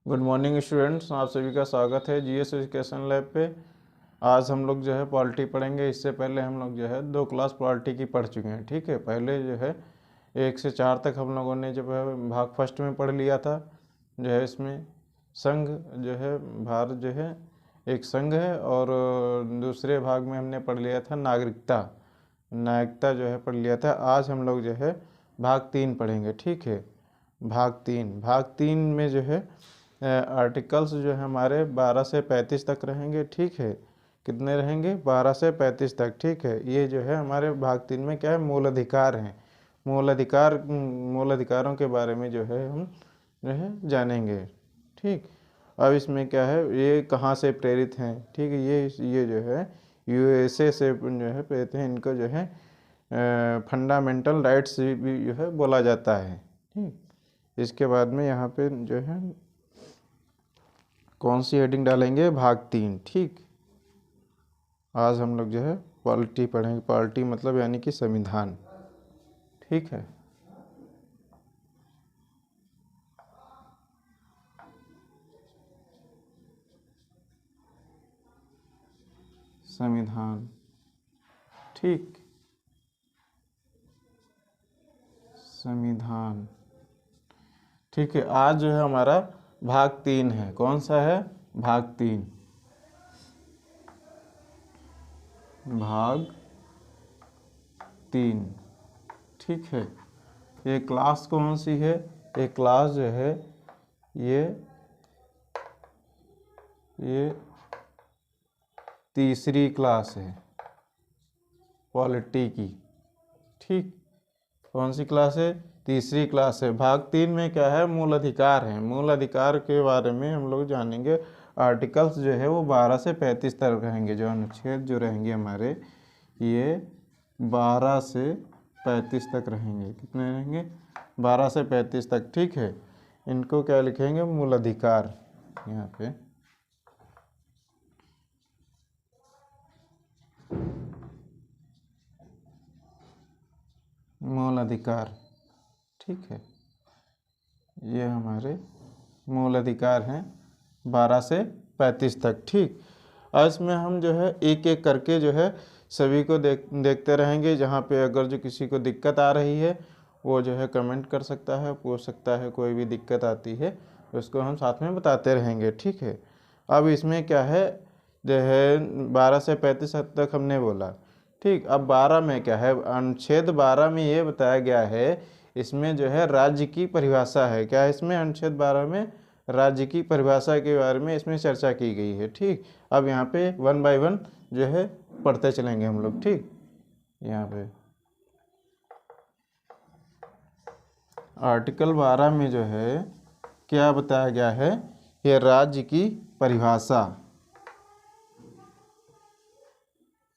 Good morning students, आप सभी का स्वागत है जीएस एजुकेशन लैब पे। आज हम लोग जो है पॉलिटी पढ़ेंगे। इससे पहले हम लोग जो है 2 क्लास पॉलिटी की पढ़ चुके हैं। ठीक है, पहले जो है 1 से 4 तक हम लोगों ने जो है भाग फर्स्ट में पढ़ लिया था। जो है इसमें संघ जो है भारत जो है एक संघ है, और दूसरे भाग में हमने पढ़ लिया था नागरिकता जो है पढ़ लिया था। आज हम लोग जो है भाग 3 पढ़ेंगे। ठीक है, भाग तीन में जो है आर्टिकल्स जो है हमारे 12 से 35 तक रहेंगे। ठीक है, कितने रहेंगे? 12 से 35 तक। ठीक है, ये जो है हमारे भाग 3 में क्या है, मूल अधिकार हैं। मूल अधिकारों के बारे में जो है हम जो है जानेंगे। ठीक, अब इसमें क्या है, ये कहाँ से प्रेरित हैं? ठीक है, ये जो है यूएसए से जो है प्रेरित हैं। इनको जो है फंडामेंटल राइट्स भी जो है बोला जाता है। ठीक, इसके बाद में यहाँ पे जो है कौन सी हेडिंग डालेंगे? भाग 3। ठीक, आज हम लोग जो है पॉलिटी पढ़ेंगे। पॉलिटी मतलब यानी कि संविधान। ठीक है, संविधान। ठीक, संविधान। ठीक है, आज जो है हमारा भाग 3 है। कौन सा है? भाग 3। भाग 3। ठीक है, ये क्लास कौन सी है? ये क्लास जो है ये तीसरी क्लास है पॉलिटी की। ठीक, कौन सी क्लास है? तीसरी क्लास है। भाग 3 में क्या है? मूल अधिकार है। मूल अधिकार के बारे में हम लोग जानेंगे। आर्टिकल्स जो है वो 12 से 35 तक रहेंगे। जो अनुच्छेद जो रहेंगे हमारे, ये 12 से 35 तक रहेंगे। कितने रहेंगे? 12 से 35 तक। ठीक है, इनको क्या लिखेंगे? मूल अधिकार। यहाँ पे मूल अधिकार। ठीक है, ये हमारे मूल अधिकार हैं 12 से 35 तक। ठीक, आज इसमें हम जो है एक एक करके जो है सभी को देखते रहेंगे। जहाँ पे अगर जो किसी को दिक्कत आ रही है वो जो है कमेंट कर सकता है, पूछ सकता है। कोई भी दिक्कत आती है उसको हम साथ में बताते रहेंगे। ठीक है, अब इसमें क्या है, जो है 12 से 35 तक हमने बोला। ठीक, अब 12 में क्या है? अनुच्छेद 12 में ये बताया गया है, इसमें जो है राज्य की परिभाषा है। क्या है इसमें? अनुच्छेद 12 में राज्य की परिभाषा के बारे में इसमें चर्चा की गई है। ठीक, अब यहाँ पे 1 बाय 1 जो है पढ़ते चलेंगे हम लोग। ठीक, यहाँ पे आर्टिकल 12 में जो है क्या बताया गया है, ये राज्य की परिभाषा।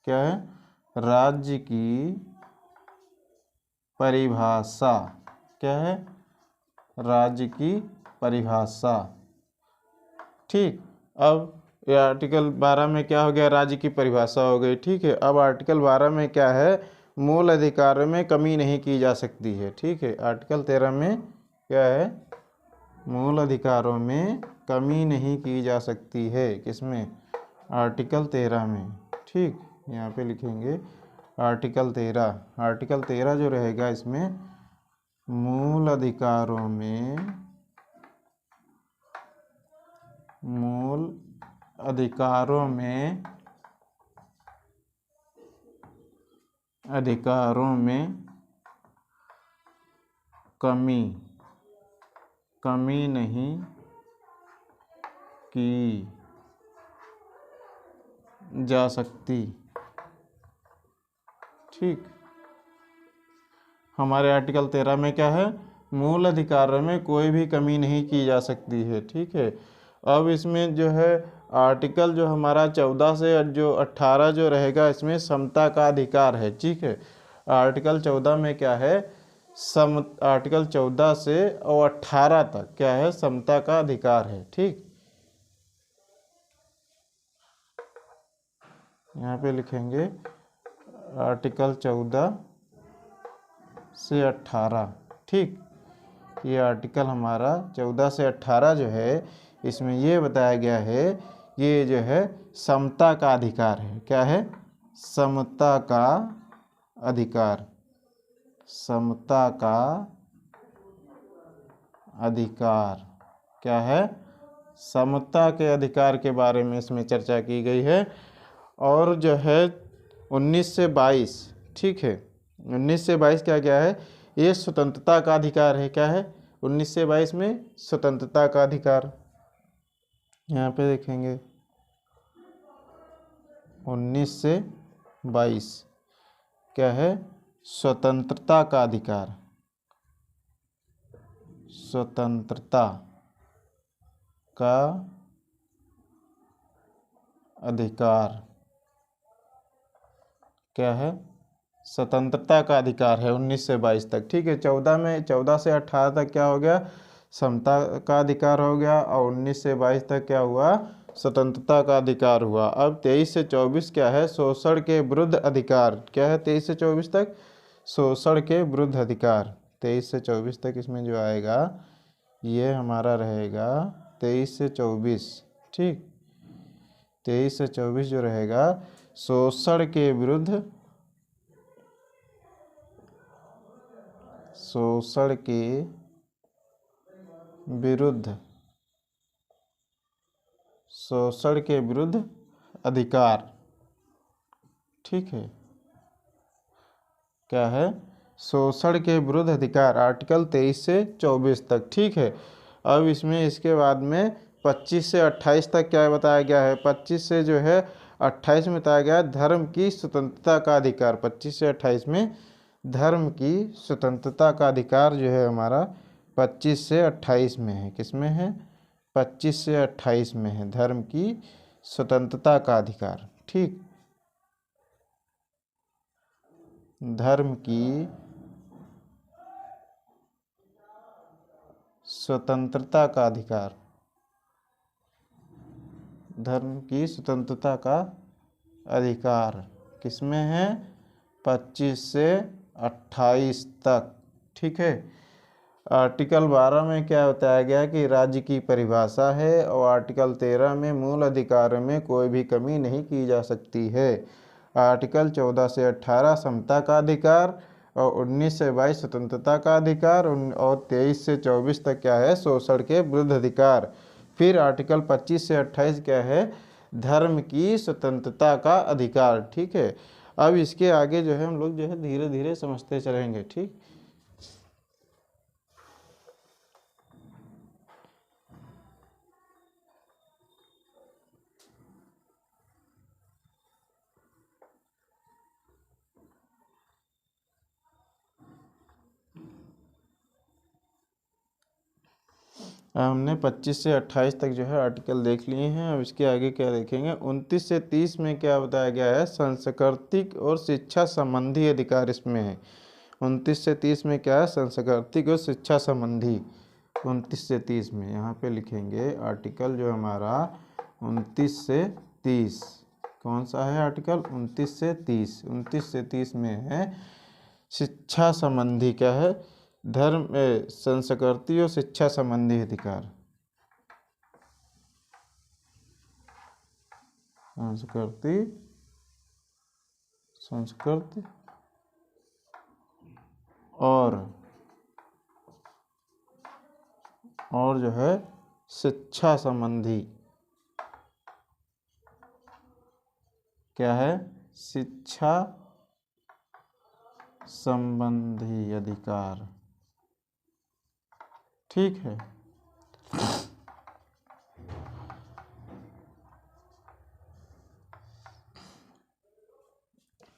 क्या है? राज्य की परिभाषा। क्या है? राज्य की परिभाषा। ठीक, अब ये आर्टिकल 12 में क्या हो गया? राज्य की परिभाषा हो गई। ठीक है, अब आर्टिकल 12 में क्या है? मूल अधिकारों में कमी नहीं की जा सकती है। ठीक है, आर्टिकल 13 में क्या है? मूल अधिकारों में कमी नहीं की जा सकती है। किसमें? आर्टिकल 13 में। ठीक, यहाँ पे लिखेंगे आर्टिकल 13। आर्टिकल 13 जो रहेगा इसमें मूल अधिकारों में कमी नहीं की जा सकती। ठीक, हमारे आर्टिकल 13 में क्या है? मूल अधिकारों में कोई भी कमी नहीं की जा सकती है। ठीक है, अब इसमें जो है आर्टिकल जो हमारा 14 से जो 18 जो रहेगा, इसमें समता का अधिकार है। ठीक है, आर्टिकल 14 में क्या है? आर्टिकल 14 से और 18 तक क्या है? समता का अधिकार है। ठीक, यहाँ पे लिखेंगे आर्टिकल 14 से 18। ठीक, ये आर्टिकल हमारा 14 से 18 जो है इसमें ये बताया गया है ये जो है समता का अधिकार है। क्या है? समता का अधिकार। समता का अधिकार क्या है? समता के अधिकार के बारे में इसमें चर्चा की गई है। और जो है 19 से 22, ठीक है, 19 से 22 क्या क्या है? ये स्वतंत्रता का अधिकार है। क्या है 19 से 22 में? स्वतंत्रता का अधिकार। यहाँ पे देखेंगे 19 से 22 क्या है? स्वतंत्रता का अधिकार। स्वतंत्रता का अधिकार क्या है? स्वतंत्रता का अधिकार है 19 से 22 तक, ठीक है। 14 से 18 तक क्या हो गया? समता का अधिकार हो गया। और 19 से 22 तक क्या हुआ? स्वतंत्रता का अधिकार हुआ। अब 23 से 24 क्या है? शोषण के विरुद्ध अधिकार। क्या है 23 से 24 तक? शोषण के विरुद्ध अधिकार। 23 से 24 तक इसमें जो आएगा ये हमारा रहेगा 23 से 24, ठीक। 23 से 24 जो रहेगा शोषण के विरुद्ध, शोषण के विरुद्ध, शोषण के विरुद्ध अधिकार, ठीक है। क्या है? शोषण के विरुद्ध अधिकार, आर्टिकल 23 से 24 तक, ठीक है। अब इसमें इसके बाद में 25 से 28 तक क्या बताया गया है? 25 से जो है 28 में बताया गया है धर्म की स्वतंत्रता का अधिकार। 25 से 28 में धर्म की स्वतंत्रता का अधिकार जो है हमारा 25 से 28 में है। किस में है? 25 से 28 में है धर्म की स्वतंत्रता का अधिकार, ठीक। धर्म की स्वतंत्रता का अधिकार, धर्म की स्वतंत्रता का अधिकार किसमें है? 25 से 28 तक, ठीक है। आर्टिकल 12 में क्या बताया गया कि राज्य की परिभाषा है। और आर्टिकल 13 में मूल अधिकारों में कोई भी कमी नहीं की जा सकती है। आर्टिकल 14 से 18 समता का अधिकार। और 19 से 22 स्वतंत्रता का अधिकार। और 23 से 24 तक क्या है? शोषण के विरुद्ध अधिकार। फिर आर्टिकल 25 से 28 क्या है? धर्म की स्वतंत्रता का अधिकार, ठीक है। अब इसके आगे जो है हम लोग जो है धीरे धीरे समझते चलेंगे, ठीक। हमने 25 से 28 तक जो है आर्टिकल देख लिए हैं। अब इसके आगे क्या देखेंगे? 29 से 30 में क्या बताया गया है? सांस्कृतिक और शिक्षा संबंधी अधिकार इसमें है। 29 से 30 में क्या है? सांस्कृतिक और शिक्षा संबंधी। 29 से 30 में यहाँ पे लिखेंगे आर्टिकल जो हमारा 29 से 30, कौन सा है आर्टिकल? 29 से 30। 29 से 30 में है शिक्षा संबंधी क्या है? धर्म संस्कृति और शिक्षा संबंधी अधिकार। संस्कृति और जो है शिक्षा संबंधी क्या है? शिक्षा संबंधी अधिकार, ठीक है।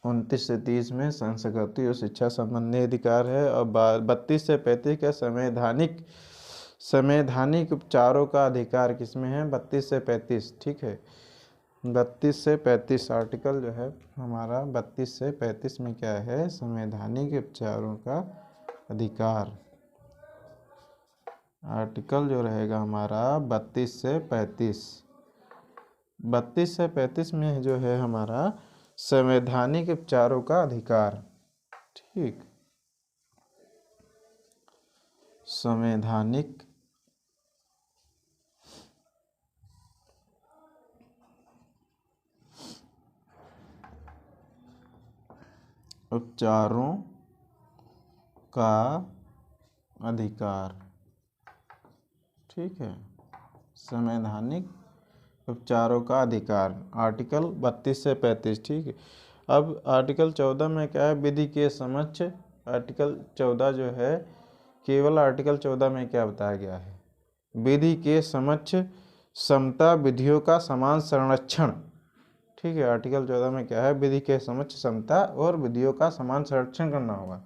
उनतीस से 30 में संस्कृति और शिक्षा संबंधी अधिकार है। और 32 से 35 का संवैधानिक उपचारों का अधिकार किसमें है? 32 से 35, ठीक है। 32 से 35 आर्टिकल जो है हमारा 32 से 35 में क्या है? संवैधानिक उपचारों का अधिकार। आर्टिकल जो रहेगा हमारा 32 से 35, 32 से 35 में जो है हमारा संवैधानिक उपचारों का अधिकार, ठीक। संवैधानिक उपचारों का अधिकार, ठीक है, संवैधानिक उपचारों का अधिकार, आर्टिकल 32 से 35, ठीक है। अब आर्टिकल 14 में क्या है, विधि के समक्ष, आर्टिकल 14 जो है, केवल आर्टिकल 14 में क्या बताया गया है, विधि के समक्ष समता, विधियों का समान संरक्षण, ठीक है। आर्टिकल 14 में क्या है, विधि के समक्ष समता और विधियों का समान संरक्षण करना होगा।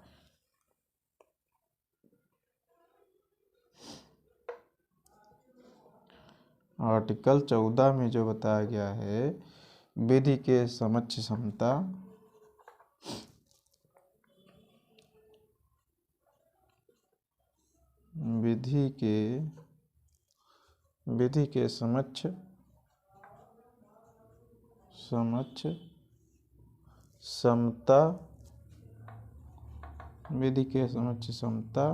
आर्टिकल 14 में जो बताया गया है, विधि के समक्ष समता, विधि के समक्ष समता, विधि के समक्ष समता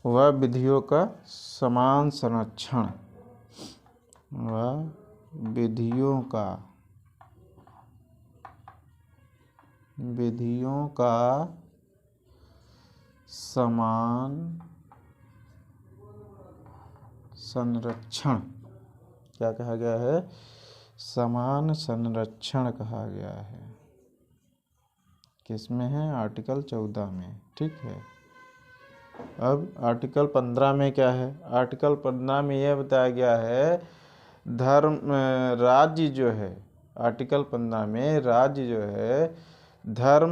व विधियों का समान संरक्षण, व विधियों का समान संरक्षण, क्या कहा गया है, समान संरक्षण कहा गया है। किसमें है, आर्टिकल 14 में, ठीक है। अब आर्टिकल 15 में क्या है, आर्टिकल 15 में यह बताया गया है, धर्म राज्य जो है, आर्टिकल 15 में राज्य जो है धर्म,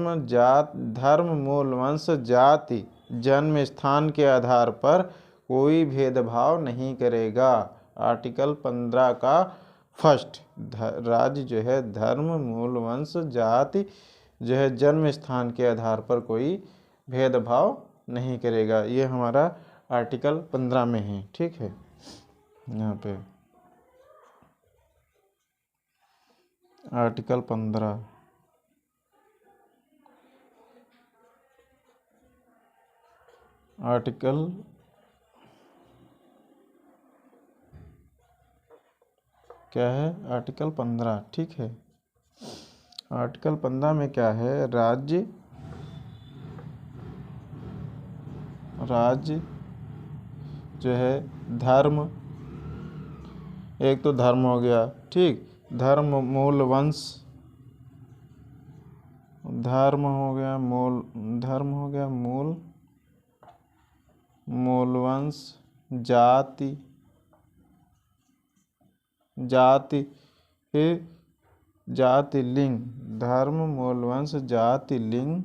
मूल वंश, जाति, जन्म स्थान के आधार पर कोई भेदभाव नहीं करेगा। आर्टिकल 15 का फर्स्ट, राज्य जो है धर्म, मूल वंश, जाति जो है जन्म स्थान के आधार पर कोई भेदभाव नहीं करेगा। ये हमारा आर्टिकल 15 में है, ठीक है। यहाँ पे आर्टिकल 15, आर्टिकल क्या है, आर्टिकल 15, ठीक है। आर्टिकल 15 में क्या है, राज्य जो है धर्म, एक तो धर्म हो गया, ठीक, धर्म, मूल वंश, धर्म हो गया मूल वंश, जाति, फिर जाति, लिंग, धर्म, मूल वंश, जाति, लिंग,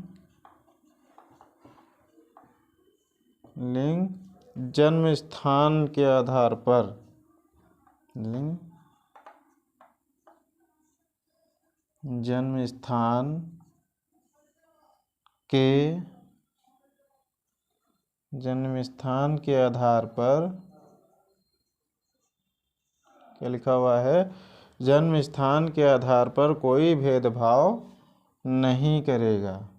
जन्म स्थान के आधार पर, जन्म स्थान के आधार पर, क्या लिखा हुआ है, जन्म स्थान के आधार पर कोई भेदभाव नहीं करेगा,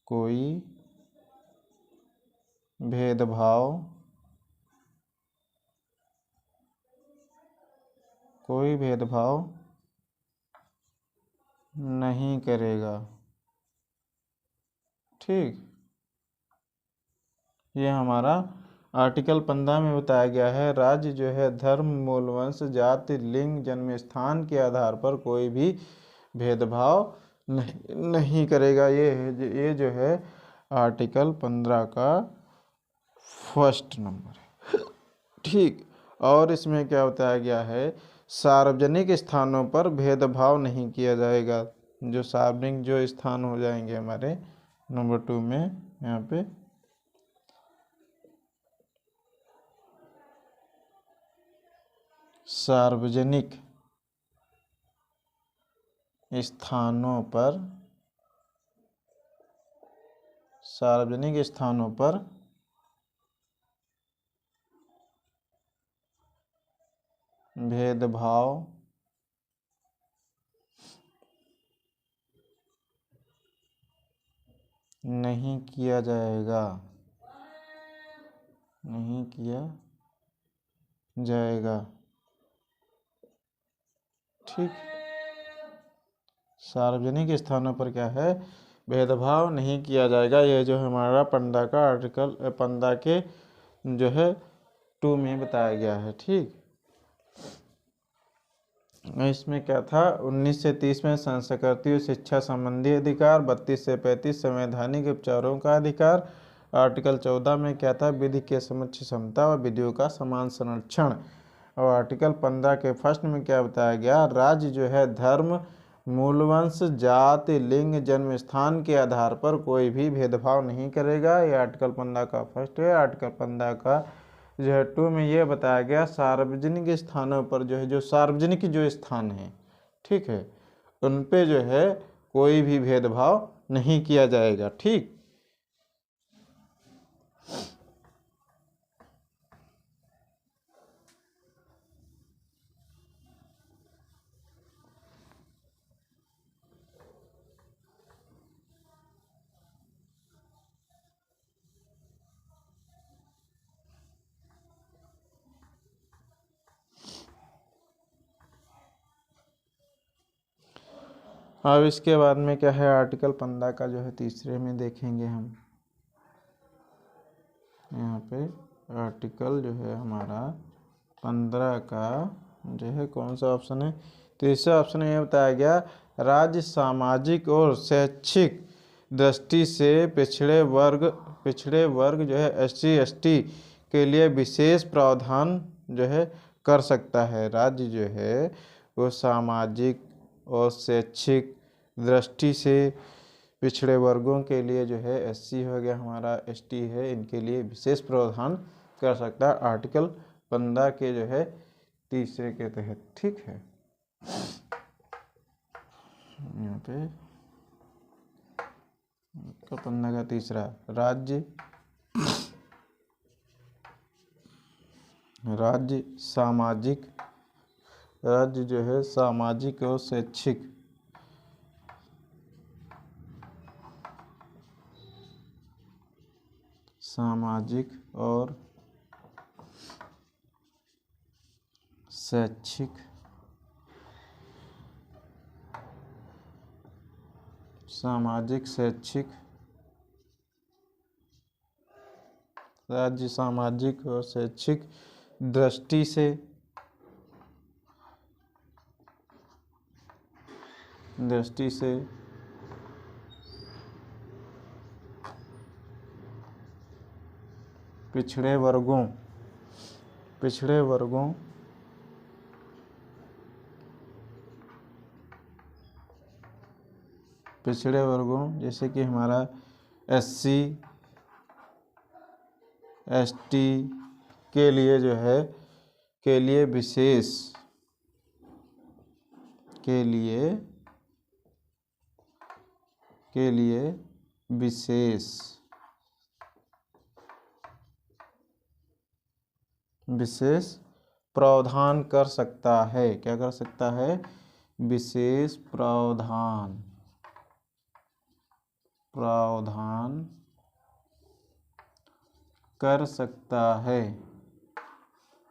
कोई भेदभाव नहीं करेगा, ठीक। ये हमारा आर्टिकल 15 में बताया गया है, राज्य जो है धर्म, मूल वंश, जाति, लिंग, जन्म स्थान के आधार पर कोई भी भेदभाव नहीं करेगा। ये जो है आर्टिकल 15 का फर्स्ट नंबर है, ठीक। और इसमें क्या बताया गया है, सार्वजनिक स्थानों पर भेदभाव नहीं किया जाएगा। जो सार्वजनिक जो स्थान हो जाएंगे हमारे नंबर 2 में, यहाँ पे सार्वजनिक स्थानों पर भेदभाव नहीं किया जाएगा, ठीक, सार्वजनिक स्थानों पर क्या है, भेदभाव नहीं किया जाएगा। ये जो हमारा 15 का आर्टिकल 15 के जो है 2 में बताया गया है। ठीक, इसमें क्या था, 19 से 30 में संस्कृति और शिक्षा संबंधी अधिकार, 32 से 35 संवैधानिक उपचारों का अधिकार, आर्टिकल 14 में क्या था, विधि के समक्ष क्षमता और विधियों का समान संरक्षण, और आर्टिकल 15 के फर्स्ट में क्या बताया गया, राज्य जो है धर्म, मूलवंश, जाति, लिंग, जन्म स्थान के आधार पर कोई भी भेदभाव नहीं करेगा। ये आर्टिकल 15 का फर्स्ट है। आर्टिकल 15 का जो है 2 में ये बताया गया, सार्वजनिक स्थानों पर जो है, जो सार्वजनिक जो स्थान है, ठीक है, उन पे जो है कोई भी भेदभाव नहीं किया जाएगा। ठीक, अब इसके बाद में क्या है, आर्टिकल 15 का जो है तीसरे में देखेंगे हम। यहाँ पे आर्टिकल जो है हमारा 15 का जो है कौन सा ऑप्शन है, तीसरा ऑप्शन ये बताया गया, राज्य सामाजिक और शैक्षिक दृष्टि से पिछड़े वर्ग जो है SC ST के लिए विशेष प्रावधान जो है कर सकता है। राज्य जो है वो सामाजिक और शैक्षिक दृष्टि से पिछड़े वर्गों के लिए जो है SC हो गया हमारा, ST है, इनके लिए विशेष प्रावधान कर सकता है आर्टिकल 15 के जो है तीसरे के तहत। ठीक है, यहाँ पे 15 का तीसरा, राज्य जो है सामाजिक और शैक्षिक राज्य सामाजिक और शैक्षिक दृष्टि से पिछड़े वर्गों जैसे कि हमारा SC ST के लिए जो है विशेष प्रावधान कर सकता है। क्या कर सकता है, विशेष प्रावधान कर सकता है,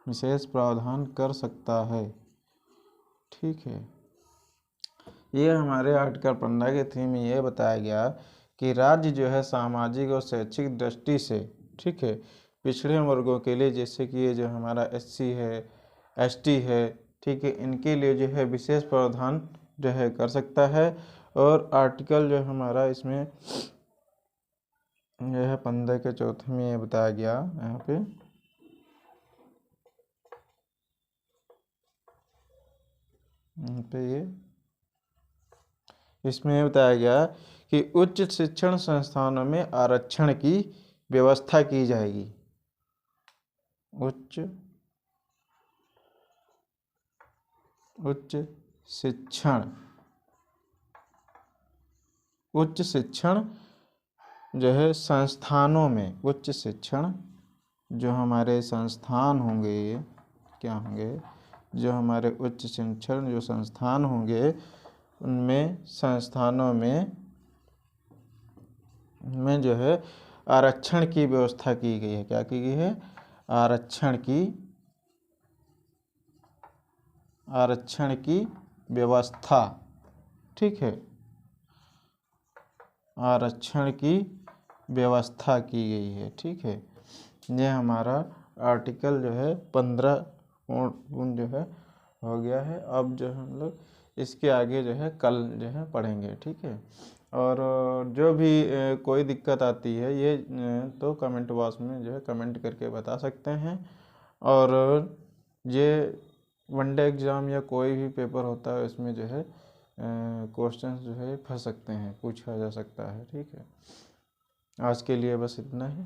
विशेष प्रावधान कर सकता है। ठीक है, ये हमारे आर्टिकल 15 के थीम में ये बताया गया कि राज्य जो है सामाजिक और शैक्षिक दृष्टि से, ठीक है, पिछड़े वर्गों के लिए, जैसे कि ये जो हमारा SC है ST है, ठीक है, इनके लिए जो है विशेष प्रावधान जो है कर सकता है। और आर्टिकल जो हमारा इसमें यह है 15 के चौथे में ये बताया गया, यहाँ पे ये इसमें ये बताया गया कि उच्च शिक्षण संस्थानों में आरक्षण की व्यवस्था की जाएगी। उच्च शिक्षण जो है संस्थानों में, उच्च शिक्षण जो हमारे संस्थान होंगे, क्या होंगे, जो हमारे उच्च शिक्षण जो संस्थान होंगे, उनमें संस्थानों में जो है आरक्षण की व्यवस्था की गई है। क्या की गई है, आरक्षण की व्यवस्था, ठीक है, आरक्षण की व्यवस्था की गई है, ठीक है। ये हमारा आर्टिकल जो है 15 पूर्ण जो है हो गया है। अब जो हम लोग इसके आगे जो है कल जो है पढ़ेंगे, ठीक है। और जो भी कोई दिक्कत आती है ये तो कमेंट बॉक्स में जो है कमेंट करके बता सकते हैं। और ये वनडे एग्ज़ाम या कोई भी पेपर होता है उसमें जो है क्वेश्चन जो है फंस सकते हैं, पूछा जा सकता है, ठीक है। आज के लिए बस इतना ही।